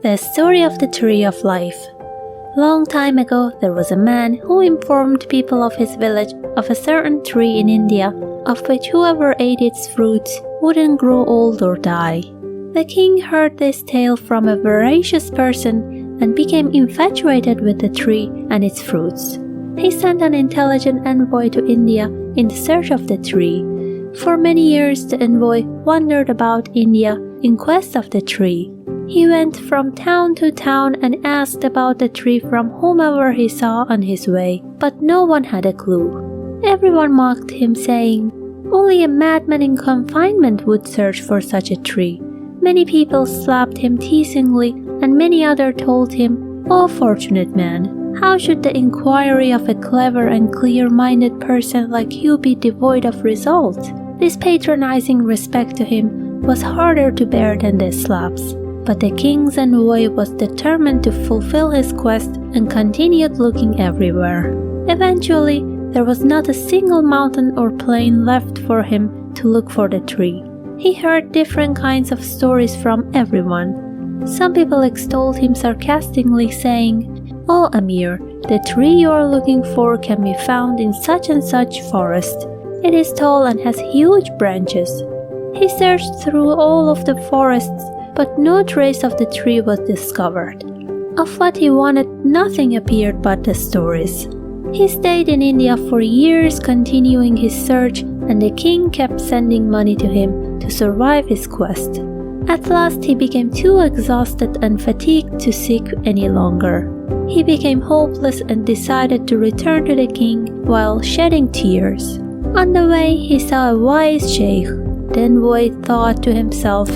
The story of the tree of life. Long time ago, there was a man who informed people of his village of a certain tree in India, of which whoever ate its fruits wouldn't grow old or die. The king heard this tale from a voracious person and became infatuated with the tree and its fruits. He sent an intelligent envoy to India in search of the tree. For many years, the envoy wandered about India in quest of the tree. He went from town to town and asked about the tree from whomever he saw on his way, but no one had a clue. Everyone mocked him, saying, "Only a madman in confinement would search for such a tree." Many people slapped him teasingly, and many others told him, "O fortunate man, how should the inquiry of a clever and clear-minded person like you be devoid of result?" This patronizing respect to him was harder to bear than the slaps. But the king's envoy was determined to fulfill his quest and continued looking everywhere. Eventually, there was not a single mountain or plain left for him to look for the tree. He heard different kinds of stories from everyone. Some people extolled him sarcastically, saying, "Oh Amir, the tree you are looking for can be found in such and such forest. It is tall and has huge branches." He searched through all of the forests, but no trace of the tree was discovered. Of what he wanted, nothing appeared but the stories. He stayed in India for years, continuing his search, and the king kept sending money to him to survive his quest. At last, he became too exhausted and fatigued to seek any longer. He became hopeless and decided to return to the king while shedding tears. On the way, he saw a wise sheikh. The envoy thought to himself,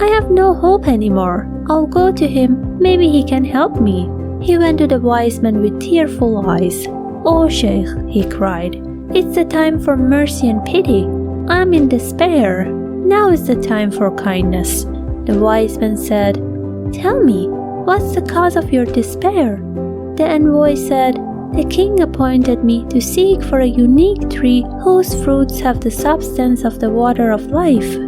"I have no hope anymore. I'll go to him. Maybe he can help me." He went to the wise man with tearful eyes. "Oh Sheikh," he cried, "it's the time for mercy and pity. I'm in despair. Now is the time for kindness." The wise man said, "Tell me, what's the cause of your despair?" The envoy said, "The king appointed me to seek for a unique tree whose fruits have the substance of the water of life.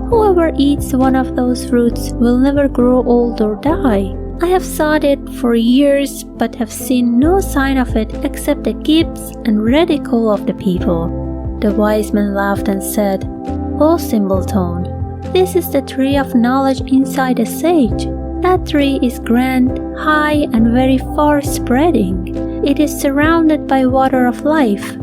Whoever eats one of those fruits will never grow old or die. I have sought it for years but have seen no sign of it except the gibes and ridicule of the people." The wise man laughed and said, "O simpleton, this is the tree of knowledge inside a sage. That tree is grand, high, and very far-spreading. It is surrounded by water of life.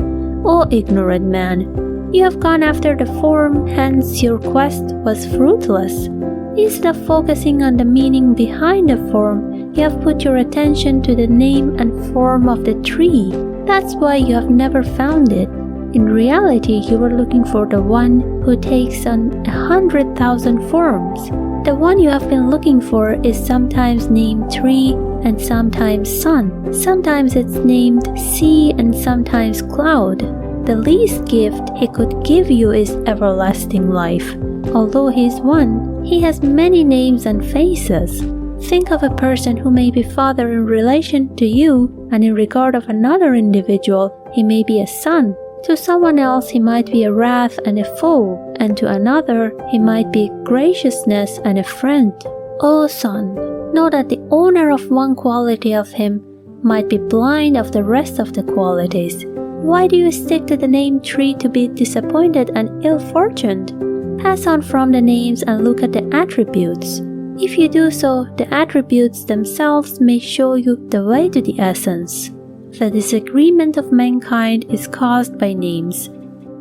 O ignorant man, you have gone after the form, hence your quest was fruitless. Instead of focusing on the meaning behind the form, you have put your attention to the name and form of the tree. That's why you have never found it. In reality, you were looking for the one who takes on 100,000 forms. The one you have been looking for is sometimes named tree and sometimes sun. Sometimes it's named sea and sometimes cloud. The least gift he could give you is everlasting life. Although he is one, he has many names and faces. Think of a person who may be father in relation to you, and in regard of another individual, he may be a son. To someone else, he might be a wrath and a foe, and to another, he might be graciousness and a friend. O son, know that the owner of one quality of him might be blind of the rest of the qualities. Why do you stick to the name tree to be disappointed and ill-fortuned? Pass on from the names and look at the attributes. If you do so, the attributes themselves may show you the way to the essence. The disagreement of mankind is caused by names.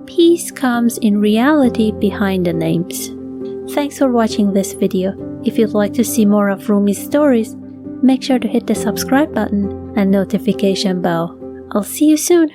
Peace comes in reality behind the names. Thanks for watching this video. If you'd like to see more of Rumi's stories, make sure to hit the subscribe button and notification bell. I'll see you soon.